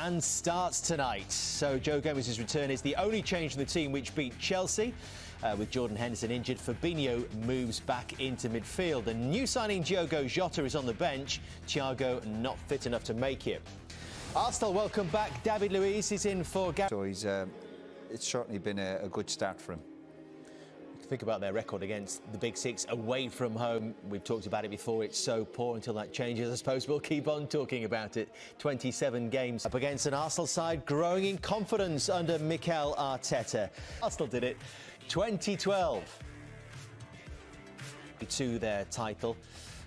and starts tonight. So Joe Gomez's return is the only change in the team which beat Chelsea. With Jordan Henderson injured, Fabinho moves back into midfield. The new signing Diogo Jota is on the bench. Thiago not fit enough to make it. Arsenal welcome back. David Luiz is in for Gary. So it's certainly been a good start for him. Think about their record against the Big Six away from home. We've talked about it before. It's so poor until that changes. I suppose we'll keep on talking about it. 27 games up against an Arsenal side growing in confidence under Mikel Arteta. Arsenal did it 2012 to their title.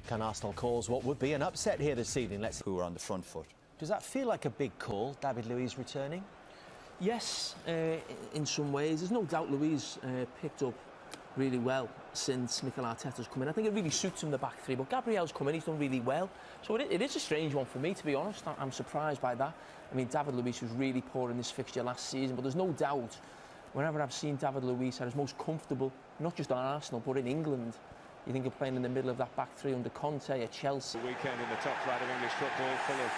Can Arsenal cause what would be an upset here this evening? Who are on the front foot. Does that feel like a big call, David Luiz returning? Yes, in some ways. There's no doubt Luiz picked up really well since Mikel Arteta's come in. I think it really suits him, the back three, but Gabriel's come in, he's done really well. So it is a strange one for me, to be honest. I'm surprised by that. I mean, David Luiz was really poor in this fixture last season, but there's no doubt, whenever I've seen David Luiz at his most comfortable, not just on Arsenal, but in England, you think of playing in the middle of that back three under Conte at Chelsea. The weekend in the top flight of English football, full of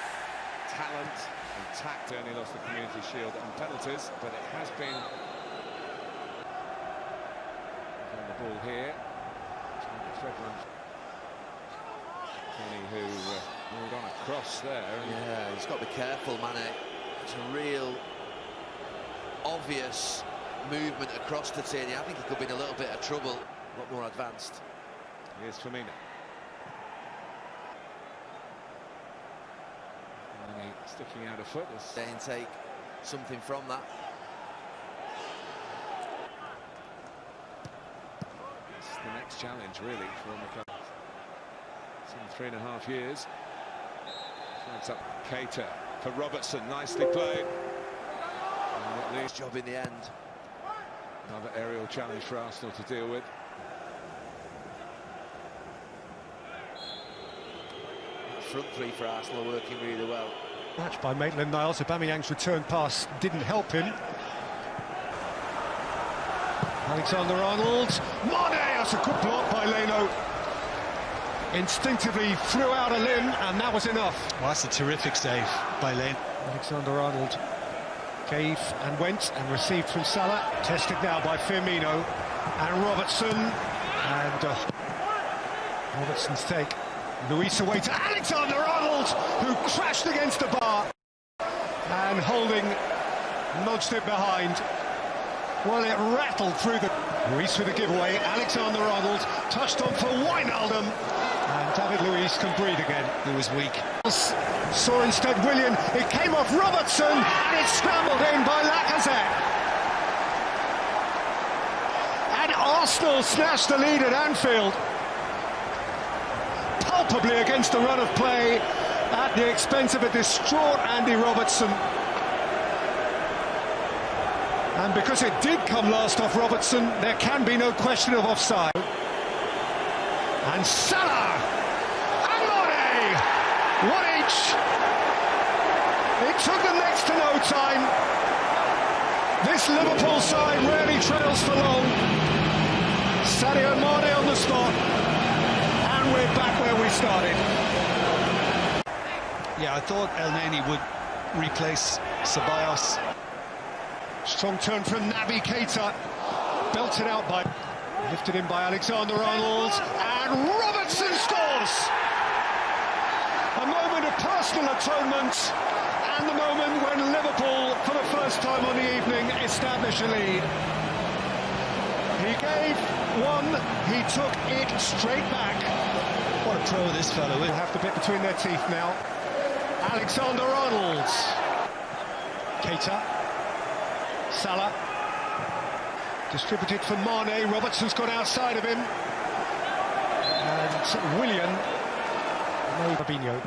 talent and tact. Only lost the Community Shield and penalties, but it has been on the ball here. Kenny, who moved on a cross there. Yeah, he's got to be careful, Mane. It's a real obvious movement across to Tierney. I think he could be in a little bit of trouble, a lot more advanced. Here's Firmino. Mane sticking out a foot. They can take something from that. It's the next challenge, really, for Mikel. It's in 3.5 years. Flags up Keita for Robertson. Nicely played. Nice job in the end. Another aerial challenge for Arsenal to deal with. Front three for Arsenal working really well. Match by Maitland-Niles. Aubameyang's return pass didn't help him. Alexander-Arnold. Mane! That's a good block by Leno. Instinctively threw out a limb, and that was enough. Well, that's a terrific save by Leno. Alexander-Arnold gave and went and received from Salah. Tested now by Firmino and Robertson. And Robertson's take. Luiz away to Alexander-Arnold, who crashed against the bar. And Holding nudged it behind. Well, it rattled through the... Luiz with a giveaway. Alexander-Arnold touched on for Wijnaldum. And David Luiz can breathe again. He was weak. Saw instead Willian. It came off Robertson, and it's scrambled in by Lacazette. And Arsenal snatched the lead at Anfield. Palpably against the run of play at the expense of a distraught Andy Robertson. And because it did come last off Robertson, there can be no question of offside. And Salah! And Mane! One each! It took them next to no time. This Liverpool side rarely trails for long. Sadio Mane on the spot. And we're back where we started. Yeah, I thought El Neni would replace Ceballos. Strong turn from Naby Keita. Belted out by... Lifted in by Alexander-Arnold. And Robertson scores! A moment of personal atonement. And the moment when Liverpool, for the first time on the evening, establish a lead. He gave one, he took it straight back. What a pro this fellow is. They'll have the bit between their teeth now. Alexander-Arnold. Keita. Salah. Distributed for Mane. Robertson's got outside of him. And Willian. Fabinho.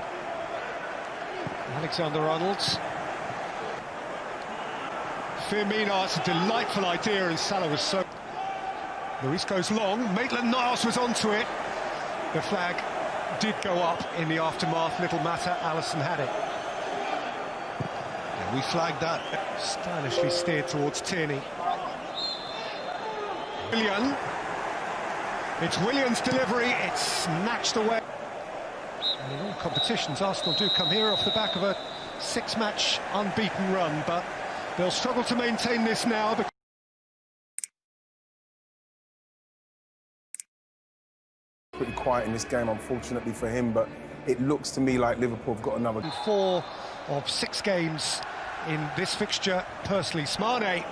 Alexander-Arnold. Firmino, it's a delightful idea, and Salah was so... Luiz goes long, Maitland-Niles was onto it. The flag did go up in the aftermath, little matter, Alisson had it. Yeah, we flagged that. Stylishly steered towards Tierney. Willian. It's Willian's delivery, it's snatched away. And in all competitions, Arsenal do come here off the back of a 6-match unbeaten run, but they'll struggle to maintain this now. Pretty quiet in this game, unfortunately for him, but it looks to me like Liverpool have got another. 4 of 6 games in this fixture, personally. Mane,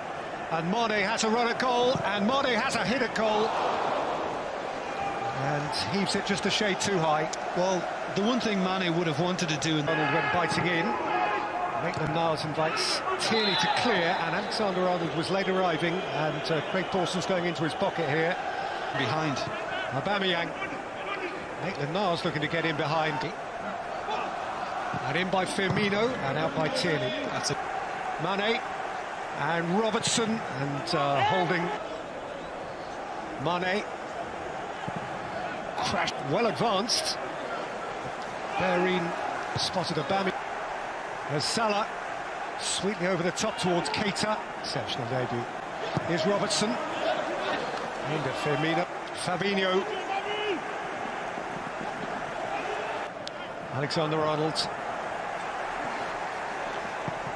and Mane has a run at goal, and Mane has a hit at goal, and heaves it just a shade too high. Well, the one thing Mane would have wanted to do... Arnold went biting in. Maitland-Niles invites Tierney to clear, and Alexander-Arnold was late arriving, and Craig Dawson's going into his pocket here. Behind. Aubameyang. Maitland-Niles looking to get in behind. And in by Firmino, and out by Tierney. That's it. Mane, and Robertson, and holding Mane. Crashed, well advanced. Bellerin spotted Aubameyang. As Salah, sweetly over the top towards Keita. Exceptional debut. Here's Robertson. Aimed at Firmino. Fabinho. Alexander-Arnold.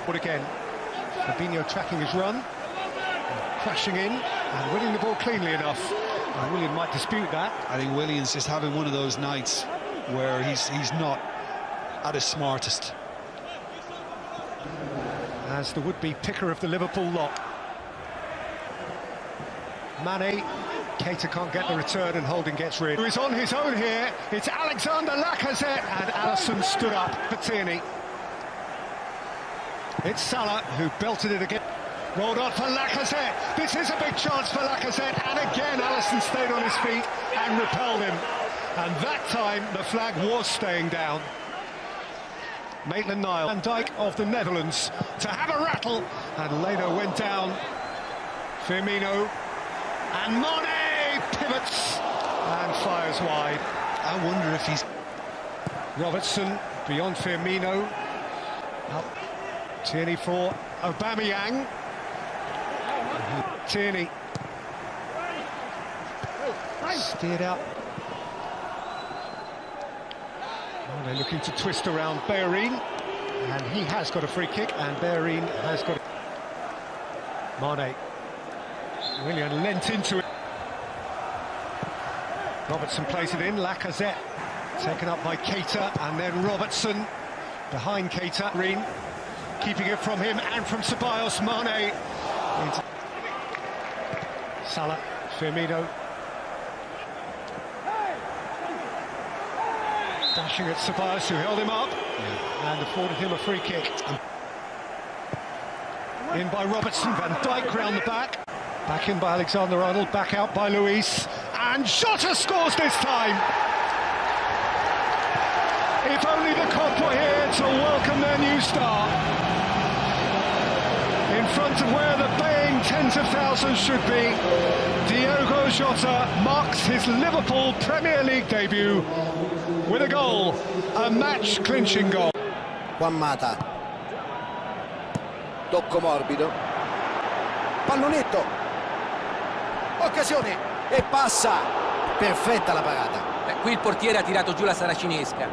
But again, Fabinho tracking his run, crashing in and winning the ball cleanly enough. And Willian might dispute that. I think Willian's just having one of those nights where he's not at his smartest. As the would-be picker of the Liverpool lot. Mane, Keita can't get the return and Holding gets rid. He's on his own here. It's Alexander Lacazette, and Alisson stood up for Tierney. It's Salah who belted it again. Rolled on for Lacazette. This is a big chance for Lacazette, and again Alisson stayed on his feet and repelled him. And that time the flag was staying down. Maitland-Niles, Van Dijk of the Netherlands to have a rattle, and Leno went down. Firmino, and Mane pivots and fires wide. I wonder if he's... Robertson beyond Firmino. Up. Tierney for Aubameyang. Tierney steered out. Oh, they're looking to twist around Bellerin, and he has got a free kick, and Bellerin has got Mane. Willian lent into it. Robertson plays it in. Lacazette taken up by Keita, and then Robertson behind Keita. Green keeping it from him and from Ceballos. Mane into Salah. Firmino dashing at Ceballos, who held him up and afforded him a free kick. In by Robertson. Van Dijk round the back. Back in by Alexander-Arnold, back out by Luis, and Jota scores this time! If only the Cop were here to welcome their new star. In front of where the baying tens of thousands should be, Diogo Jota marks his Liverpool Premier League debut with a goal, a match-clinching goal. Juan Mata. Tocco morbido. Pallonetto. Occasione e passa, perfetta la parata. Qui il portiere ha tirato giù la saracinesca.